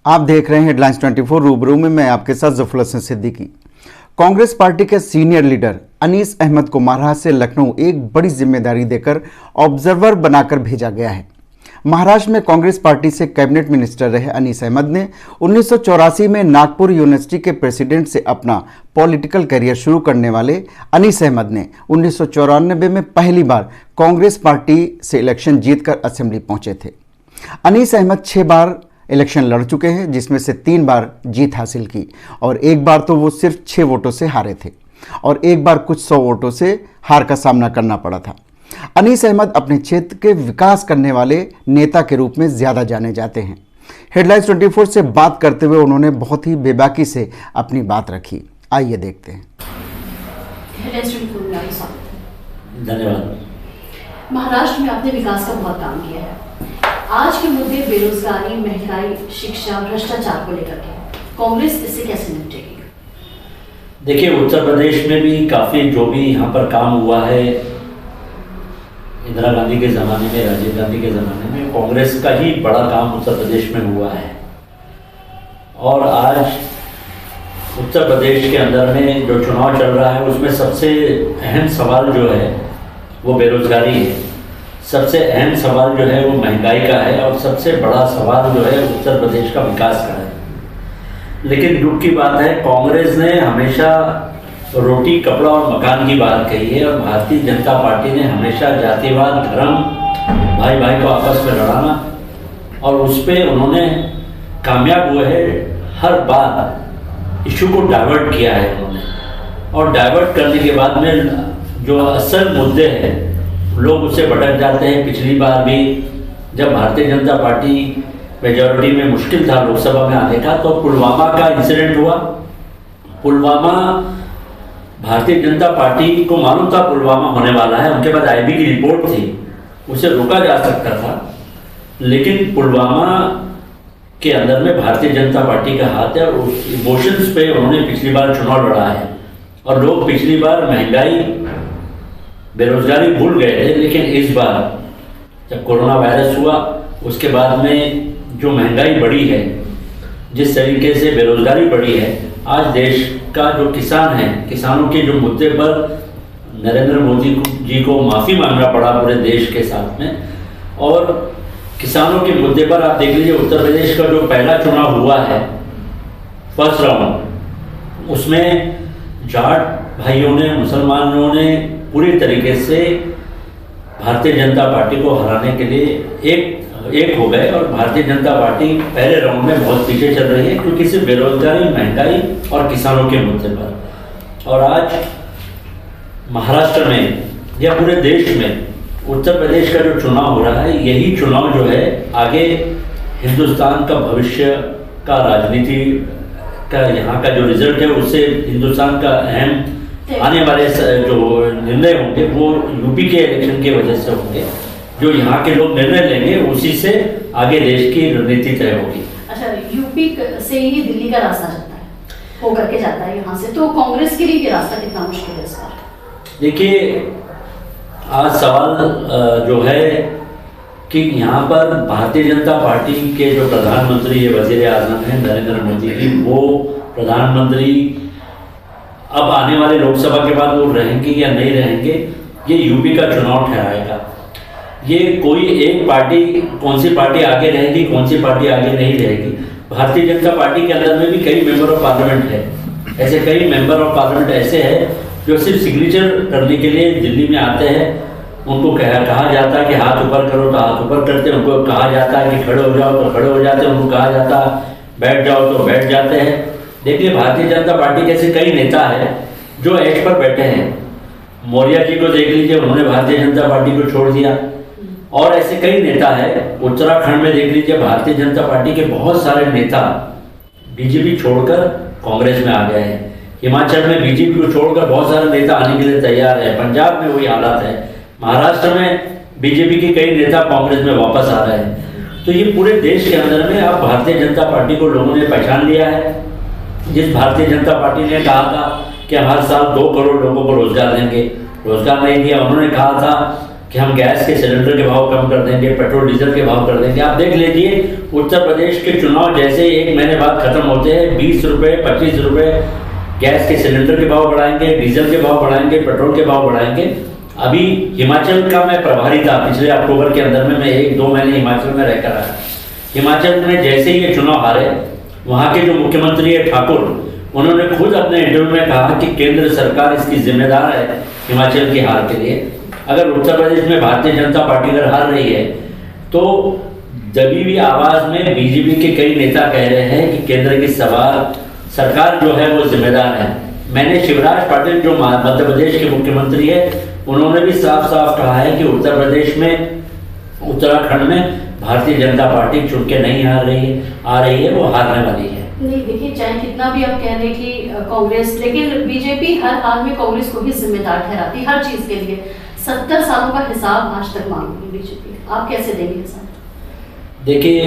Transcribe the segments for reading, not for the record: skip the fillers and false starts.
आप देख रहे हैं हेडलाइंस 24 रूबरू में मैं आपके साथ जफर हसन सिद्दीकी। कांग्रेस पार्टी के सीनियर लीडर अनीस अहमद को महाराष्ट्र से लखनऊ एक बड़ी जिम्मेदारी देकर ऑब्जर्वर बनाकर भेजा गया है। महाराष्ट्र में कांग्रेस पार्टी से कैबिनेट मिनिस्टर रहे अनीस अहमद ने 1984 में नागपुर यूनिवर्सिटी के प्रेसिडेंट से अपना पॉलिटिकल करियर शुरू करने वाले अनीस अहमद ने 1994 में पहली बार कांग्रेस पार्टी से इलेक्शन जीतकर असेंबली पहुंचे थे। अनीस अहमद 6 बार इलेक्शन लड़ चुके हैं, जिसमें से 3 बार जीत हासिल की और एक बार तो वो सिर्फ 6 वोटों से हारे थे और एक बार कुछ 100 वोटों से हार का सामना करना पड़ा था। अनीस अहमद अपने क्षेत्र के विकास करने वाले नेता के रूप में ज़्यादा जाने जाते हैं। हेडलाइंस 24 से बात करते हुए उन्होंने बहुत ही बेबाकी से अपनी बात रखी। आइए देखते हैं। धन्यवाद। महाराष्ट्र में आपने विकास का बहुत काम किया है। आज के मुद्दे बेरोजगारी, महंगाई, शिक्षा, भ्रष्टाचार को लेकर के कांग्रेस इससे कैसे निपटेगी? देखिए, उत्तर प्रदेश में भी काफ़ी जो भी यहाँ पर काम हुआ है, इंदिरा गांधी के ज़माने में, राजीव गांधी के ज़माने में कांग्रेस का ही बड़ा काम उत्तर प्रदेश में हुआ है। और आज उत्तर प्रदेश के अंदर में जो चुनाव चल रहा है उसमें सबसे अहम सवाल जो है वो बेरोजगारी है। सबसे अहम सवाल जो है वो महंगाई का है और सबसे बड़ा सवाल जो है उत्तर प्रदेश का विकास का है। लेकिन दुख की बात है, कांग्रेस ने हमेशा रोटी, कपड़ा और मकान की बात कही है और भारतीय जनता पार्टी ने हमेशा जातिवाद, धर्म, भाई भाई को आपस में लड़ाना और उस पर उन्होंने कामयाब हुए हैं। हर बार इशू को डाइवर्ट किया है उन्होंने, और डाइवर्ट करने के बाद में जो असल मुद्दे हैं लोग उससे भटक जाते हैं। पिछली बार भी जब भारतीय जनता पार्टी मेजॉरिटी में मुश्किल था लोकसभा में आने का, तो पुलवामा का इंसिडेंट हुआ। पुलवामा भारतीय जनता पार्टी को मालूम था पुलवामा होने वाला है, उनके पास आईबी की रिपोर्ट थी, उसे रोका जा सकता था। लेकिन पुलवामा के अंदर में भारतीय जनता पार्टी का हाथ है और उस इमोशंस पे उन्होंने पिछली बार चुनाव लड़ा है। और लोग पिछली बार महंगाई, बेरोजगारी भूल गए थे, लेकिन इस बार जब कोरोना वायरस हुआ उसके बाद में जो महंगाई बढ़ी है, जिस तरीके से बेरोजगारी बढ़ी है, आज देश का जो किसान है, किसानों के जो मुद्दे पर नरेंद्र मोदी जी को माफ़ी मांगना पड़ा पूरे देश के साथ में। और किसानों के मुद्दे पर आप देख लीजिए, उत्तर प्रदेश का जो पहला चुनाव हुआ है, फर्स्ट राउंड, उसमें जाट भाइयों ने, मुसलमानों ने पूरी तरीके से भारतीय जनता पार्टी को हराने के लिए एक हो गए और भारतीय जनता पार्टी पहले राउंड में बहुत पीछे चल रही है, क्योंकि सिर्फ बेरोजगारी, महंगाई और किसानों के मुद्दे पर। और आज महाराष्ट्र में या पूरे देश में उत्तर प्रदेश का जो चुनाव हो रहा है, यही चुनाव जो है आगे हिंदुस्तान का भविष्य का, राजनीति का, यहाँ का जो रिजल्ट है उससे हिंदुस्तान का अहम आने वाले जो निर्णय होंगे वो यूपी के इलेक्शन की वजह से होंगे। जो यहाँ के लोग निर्णय लेंगे उसी से आगे देश की रणनीति तय होगी। अच्छा, यूपी से ही दिल्ली का रास्ता जाता है, हो करके जाता है यहाँ से, तो कांग्रेस के लिए ये रास्ता कितना मुश्किल है इस बार? देखिए, आज सवाल जो है कि यहाँ पर भारतीय जनता पार्टी के जो प्रधानमंत्री, ये वजीर आजम है नरेंद्र मोदी जी, वो प्रधानमंत्री अब आने वाले लोकसभा के बाद वो रहेंगे या नहीं रहेंगे, ये यूपी का चुनाव ठहराएगा। ये कोई एक पार्टी, कौन सी पार्टी आगे रहेगी, कौन सी पार्टी आगे नहीं रहेगी। भारतीय जनता पार्टी के अंदर में भी कई मेंबर ऑफ पार्लियामेंट है, ऐसे कई मेंबर ऑफ पार्लियामेंट ऐसे हैं जो सिर्फ सिग्नेचर करने के लिए दिल्ली में आते हैं। उनको कहा जाता है कि हाथ ऊपर करो तो हाथ ऊपर करते हैं, उनको कहा जाता है कि खड़े हो जाओ तो खड़े हो जाते हैं, उनको कहा जाता है बैठ जाओ तो बैठ जाते हैं। देखिए, भारतीय जनता पार्टी के ऐसे कई नेता हैं जो एज पर बैठे हैं। मौर्य जी को देख लीजिए, उन्होंने भारतीय जनता पार्टी को छोड़ दिया। और ऐसे कई नेता हैं, उत्तराखंड में देख लीजिए, भारतीय जनता पार्टी के बहुत सारे नेता बीजेपी छोड़कर कांग्रेस में आ गए हैं। हिमाचल में बीजेपी को छोड़कर बहुत सारे नेता आने के लिए तैयार है। पंजाब में वही हालात है। महाराष्ट्र में बीजेपी के कई नेता कांग्रेस में वापस आ रहे हैं। तो ये पूरे देश के अंदर में अब भारतीय जनता पार्टी को लोगों ने पहचान लिया है। जिस भारतीय जनता पार्टी ने कहा था कि हम हर साल 2 करोड़ लोगों को रोजगार देंगे, रोजगार नहीं दिया। उन्होंने कहा था कि हम गैस के सिलेंडर के भाव कम कर देंगे, पेट्रोल डीजल के भाव कर देंगे। आप देख लीजिए उत्तर प्रदेश के चुनाव जैसे एक महीने बाद खत्म होते हैं, 20 रुपये 25 रुपये गैस के सिलेंडर के भाव बढ़ाएंगे, डीजल के भाव बढ़ाएंगे, पेट्रोल के भाव बढ़ाएंगे। अभी हिमाचल का मैं प्रभारी था पिछले अक्टूबर के अंदर में, मैं 1-2 महीने हिमाचल में रहकर आया। हिमाचल में जैसे ही ये चुनाव हारे, वहाँ के जो मुख्यमंत्री है ठाकुर, उन्होंने खुद अपने इंटरव्यू में कहा कि केंद्र सरकार इसकी जिम्मेदार है हिमाचल की हार के लिए। अगर उत्तर प्रदेश में भारतीय जनता पार्टी अगर हार रही है तो जब भी आवाज में बीजेपी के कई नेता कह रहे हैं कि केंद्र की सरकार जो है वो जिम्मेदार है। मैंने शिवराज पाटिल जो मध्य प्रदेश के मुख्यमंत्री है, उन्होंने भी साफ साफ कहा है कि उत्तर प्रदेश में, उत्तराखंड में भारतीय जनता पार्टी चुन के नहीं आ रही है, वो हारने वाली है। नहीं देखिए, चाहे कितना भी आप कह रहे हैं कि कांग्रेस, लेकिन बीजेपी हर हाल में कांग्रेस को ही जिम्मेदार ठहराती है हर चीज के लिए। 70 सालों का हिसाब आज तक मांगी बीजेपी, आप कैसे देंगे हिसाब? देखिए,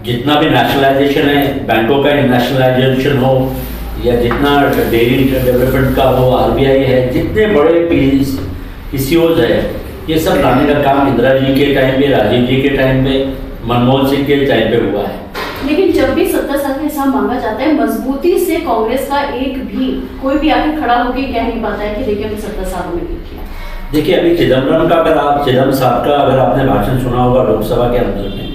जितना भी नेशनलाइजेशन है, बैंकों का नेशनलाइजेशन हो या जितना डेयरी डेवलपमेंट का हो, आरबीआई है, जितने बड़े पीसीओज है, ये सब लाने का काम इंदिरा जी के टाइम पे, राजीव जी के टाइम पे, मनमोहन सिंह के टाइम पे हुआ है। लेकिन जब भी 70 साल का हिसाब मांगा जाता है, मजबूती से कांग्रेस का एक भी कोई भी आके खड़ा होकर कह नहीं पाता है कि देखिए हमने 70 सालों में क्या किया। देखिए, अभी चिदम्बरम साहब का अगर आपने भाषण सुना होगा लोकसभा के अंदर में,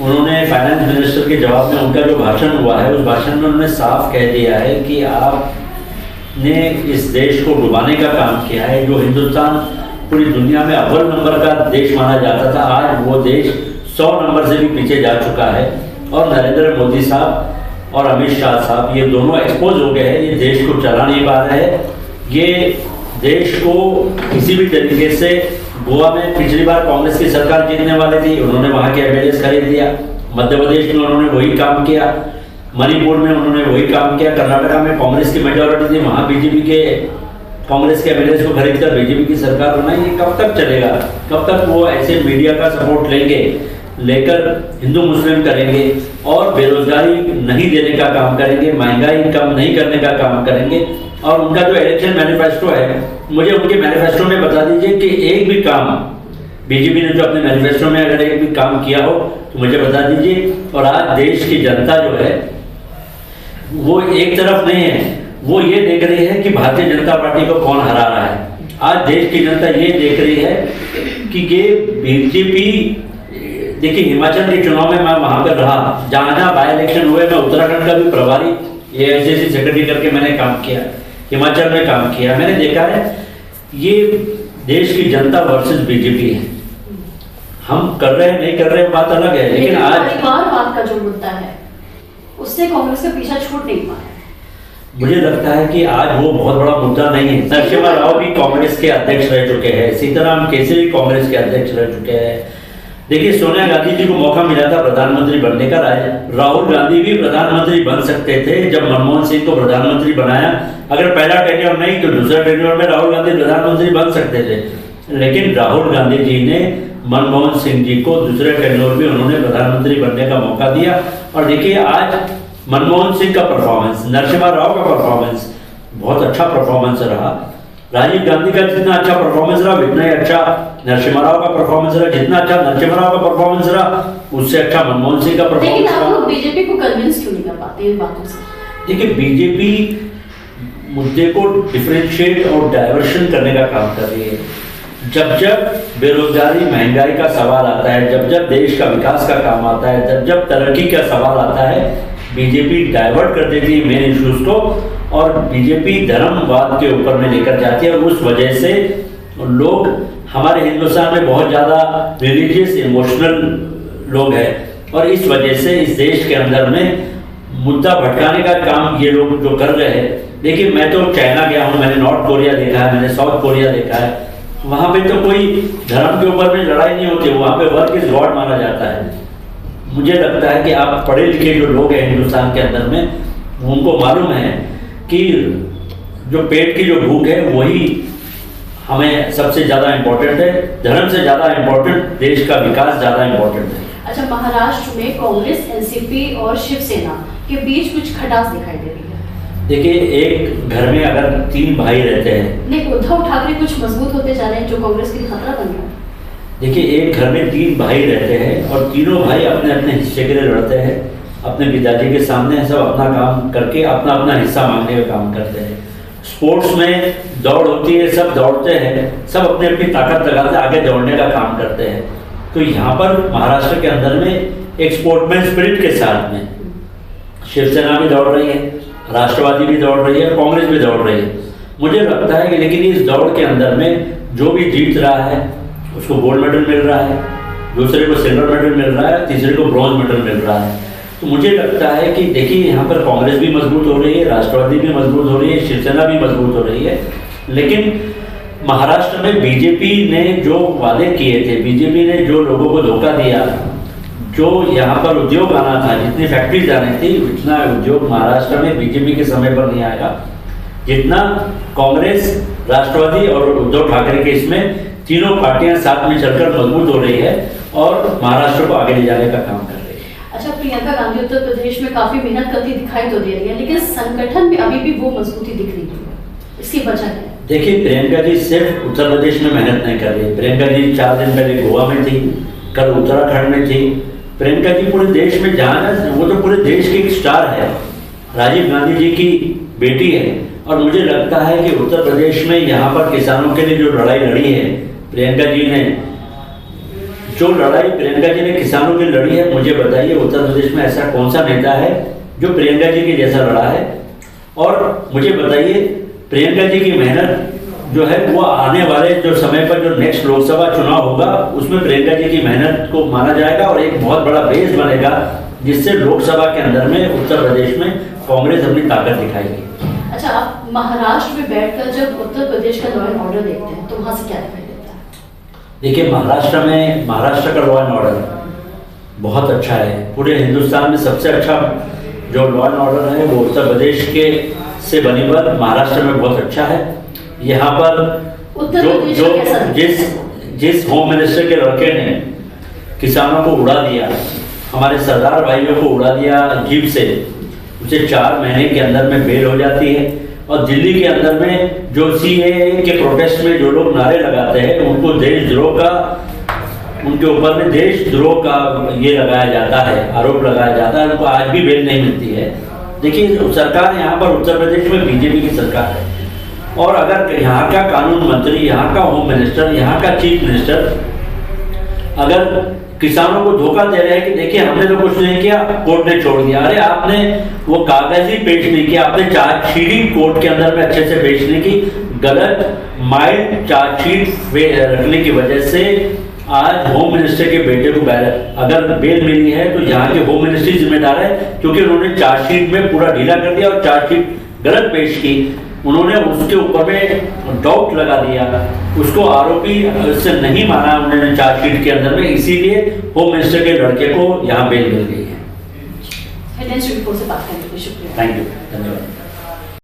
उन्होंने फाइनेंस मिनिस्टर के जवाब में उनका जो भाषण हुआ है, उस भाषण में उन्होंने साफ कह दिया है कि आपने इस देश को डुबाने का काम किया है। जो हिंदुस्तान पूरी दुनिया में अव्वल नंबर का देश माना जाता था, आज वो देश 100 नंबर से भी पीछे जा चुका है। और नरेंद्र मोदी साहब और अमित शाह साहब, ये दोनों एक्सपोज हो गए हैं, ये देश को चला नहीं पा रहे हैं। ये देश को किसी भी तरीके से, गोवा में पिछली बार कांग्रेस की सरकार जीतने वाली थी, उन्होंने वहाँ के एमएलए खरीद दिया। मध्य प्रदेश में उन्होंने वही काम किया, मणिपुर में उन्होंने वही काम किया, कर्नाटका में कांग्रेस की मेजोरिटी थी, वहाँ बीजेपी के कांग्रेस के एमएलए को खरीद कर बीजेपी की सरकार बनाई। ये कब तक चलेगा? कब तक वो ऐसे मीडिया का सपोर्ट लेकर हिंदू मुस्लिम करेंगे और बेरोजगारी नहीं देने का काम करेंगे, महंगाई कम नहीं करने का काम करेंगे? और उनका जो इलेक्शन मैनिफेस्टो है, मुझे उनके मैनिफेस्टो में बता दीजिए कि एक भी काम बीजेपी ने जो अपने मैनिफेस्टो में अगर एक भी काम किया हो तो मुझे बता दीजिए। और आज देश की जनता जो है वो एक तरफ नहीं है, वो ये देख रही है कि भारतीय जनता पार्टी को कौन हरा रहा है। आज देश की जनता ये देख रही है कि ये बीजेपी, देखिए हिमाचल के चुनाव में मैं वहां पर रहा, जहां बाय इलेक्शन हुए, मैं उत्तराखंड का भी प्रभारी एआईसीसी सेक्रेटरी करके मैंने काम किया, हिमाचल में काम किया। मैंने देखा है ये देश की जनता वर्सेस बीजेपी है। हम कर रहे हैं नहीं कर रहे हैं बात अलग है, लेकिन आज परिवारवाद का जो मुद्दा है उससे कांग्रेस का पीछा छूट नहीं पाया। मुझे लगता है कि आज वो बहुत बड़ा मुद्दा नहीं है। नरसिम्हा राव भी कांग्रेस के अध्यक्ष रह चुके हैं, सीताराम केसरी कांग्रेस के अध्यक्ष रह चुके हैं। देखिए, सोनिया गांधी जी को मौका मिला था प्रधानमंत्री बनने का, राहुल गांधी भी प्रधानमंत्री बन सकते थे जब मनमोहन सिंह को प्रधानमंत्री बनाया। अगर पहला टेन्योर नहीं तो दूसरा टेन्योर में राहुल गांधी प्रधानमंत्री बन सकते थे, लेकिन राहुल गांधी जी ने मनमोहन सिंह जी को दूसरे टेन्योर में उन्होंने प्रधानमंत्री बनने का मौका दिया। और देखिए, आज मनमोहन सिंह का परफॉर्मेंस, नरसिम्हा राव का परफॉर्मेंस बहुत अच्छा परफॉर्मेंस रहा। राजीव गांधी का जितना अच्छा परफॉर्मेंस रहा उतना ही अच्छा नरसिम्हा राव का परफॉर्मेंस रहा, जितना अच्छा नरसिम्हा राव का परफॉर्मेंस रहा उससे अच्छा मनमोहन सिंह का परफॉर्मेंस रहा। लेकिन आप लोग बीजेपी को कन्विंस क्यों नहीं कर पाते इन बातों से? देखिए, बीजेपी मुद्दे को डिफरेंशिएट और डाइवर्शन करने का काम कर रही है। जब जब बेरोजगारी, महंगाई का सवाल आता है, जब जब देश का विकास का काम आता है, जब जब तरक्की का सवाल आता है, बीजेपी डाइवर्ट कर देती है मेन इश्यूज को और बीजेपी धर्मवाद के ऊपर में लेकर जाती है। और उस वजह से लोग, हमारे हिंदुस्तान में बहुत ज़्यादा रिलीजियस इमोशनल लोग हैं और इस वजह से इस देश के अंदर में मुद्दा भटकाने का काम ये लोग जो कर रहे हैं। देखिए, मैं तो चाइना गया हूँ, मैंने नॉर्थ कोरिया देखा है, मैंने साउथ कोरिया देखा है, वहाँ पे तो कोई धर्म के ऊपर में लड़ाई नहीं होती, वहाँ पे वर्क इज गॉड माना जाता है। मुझे लगता है कि आप पढ़े लिखे जो लोग हैं हिंदुस्तान के अंदर में, उनको मालूम है कि जो पेट की जो भूख है वही हमें सबसे ज़्यादा इम्पोर्टेंट है, धर्म से ज़्यादा इम्पोर्टेंट, देश का विकास ज़्यादा इम्पोर्टेंट है। अच्छा, महाराष्ट्र में कांग्रेस, एनसीपी और शिवसेना के बीच कुछ खटास दिखाई दे रही है। देखिए, एक घर में अगर 3 भाई रहते हैं, नहीं, उद्धव ठाकरे कुछ कुछ मजबूत होते जा रहे हैं जो कांग्रेस के लिए खतरा बन रहा है? देखिए, एक घर में 3 भाई रहते हैं और तीनों भाई अपने अपने हिस्से के लिए लड़ते हैं। अपने पिताजी के सामने सब अपना काम करके अपना अपना हिस्सा मांगने का काम करते हैं। स्पोर्ट्स में दौड़ होती है, सब दौड़ते हैं, सब अपनी अपनी ताकत लगाते आगे दौड़ने का काम करते हैं। तो यहाँ पर महाराष्ट्र के अंदर में एक स्पोर्ट्समैन स्पिरिट के साथ में शिवसेना भी दौड़ रही है, राष्ट्रवादी भी दौड़ रही है, कांग्रेस भी दौड़ रही है। मुझे लगता है कि लेकिन इस दौड़ के अंदर में जो भी जीत रहा है उसको गोल्ड मेडल मिल रहा है, दूसरे को सिल्वर मेडल मिल रहा है, तीसरे को ब्रॉन्ज मेडल मिल रहा है। तो मुझे लगता है कि देखिए, यहाँ पर कांग्रेस भी मजबूत हो रही है, राष्ट्रवादी भी मजबूत हो रही है, शिवसेना भी मजबूत हो रही है। लेकिन महाराष्ट्र में बीजेपी ने जो वादे किए थे, बीजेपी ने जो लोगों को धोखा दिया, जो यहाँ पर उद्योग आना था, जितनी फैक्ट्रीज आनी थी, उतना उद्योग महाराष्ट्र में बीजेपी के समय पर नहीं आएगा जितना कांग्रेस, राष्ट्रवादी और उद्धव ठाकरे के इसमें तीनों पार्टियां साथ में चलकर मजबूत हो रही है और महाराष्ट्र को आगे ले जाने का काम कर रही है। अच्छा, प्रियंका गांधी उत्तर प्रदेश में काफी मेहनत करती दिखाई तो दे रही है, लेकिन संगठन में अभी भी वो मजबूती दिख रही है, इसकी वजह है? देखिए, प्रियंका जी सिर्फ उत्तर प्रदेश में मेहनत नहीं कर रही। प्रियंका जी 4 दिन पहले गोवा में थी, कल उत्तराखंड में थी। प्रियंका जी पूरे देश में जहाँ वो तो पूरे देश की एक स्टार है, राजीव गांधी जी की बेटी है। और मुझे लगता है कि उत्तर प्रदेश में यहाँ पर किसानों के लिए जो लड़ाई लड़ी है प्रियंका जी ने, जो लड़ाई प्रियंका जी ने किसानों की लड़ी है, मुझे बताइए उत्तर प्रदेश में ऐसा कौन सा नेता है जो प्रियंका जी के जैसा लड़ा है? और मुझे बताइए, प्रियंका जी की मेहनत जो है वो आने वाले जो समय पर जो नेक्स्ट लोकसभा चुनाव होगा उसमें प्रियंका जी की मेहनत को माना जाएगा और एक बहुत बड़ा बेस बनेगा जिससे लोकसभा के अंदर में उत्तर प्रदेश में कांग्रेस अपनी ताकत दिखाएगी। अच्छा, आप महाराष्ट्र में बैठकर जब उत्तर प्रदेश का लॉ एंड ऑर्डर देखते हैं तो वहां से क्या दिखाई देता है? देखिए, महाराष्ट्र का लॉ एंड ऑर्डर बहुत अच्छा है। पूरे हिंदुस्तान में सबसे अच्छा जो लॉ एंड ऑर्डर है वो उत्तर प्रदेश के से बनीबद महाराष्ट्र में बहुत अच्छा है। यहाँ पर जिस होम मिनिस्टर के लड़के ने किसानों को उड़ा दिया, हमारे सरदार भाइयों को उड़ा दिया जीप से, उसे 4 महीने के अंदर में बेल हो जाती है। और दिल्ली के अंदर में जो सीएए के प्रोटेस्ट में जो लोग नारे लगाते हैं उनको देशद्रोह का, उनके ऊपर में देशद्रोह का ये लगाया जाता है, आरोप लगाया जाता है, उनको आज भी बेल नहीं मिलती है। देखिए, सरकार यहाँ पर उत्तर प्रदेश में बीजेपी की सरकार है और अगर यहाँ का कानून मंत्री, यहाँ का होम मिनिस्टर, यहाँ का चीफ मिनिस्टर अगर किसानों को धोखा दे रहे हैं कि देखिए हमने तो कुछ नहीं किया, कोर्ट ने छोड़ दिया। अरे आपने वो कागज ही पेश नहीं किया, आपने चार्जशीट कोर्ट के अंदर में अच्छे से पेश नहीं की, गलत माइल्ड चार्जशीट रखने की वजह से आज होम मिनिस्टर के बेटे को अगर बेल मिली है तो यहाँ के होम मिनिस्ट्री जिम्मेदार है, क्योंकि उन्होंने चार्जशीट में पूरा ढीला कर दिया और चार्जशीट गलत पेश की। उन्होंने उसके ऊपर में डाउट लगा दिया, उसको आरोपी से नहीं माना उन्होंने चार्जशीट के अंदर में, इसीलिए होम मिनिस्टर के लड़के को यहाँ बेल मिल गई है। से बात करने के लिए शुक्रिया। थैंक यू, धन्यवाद।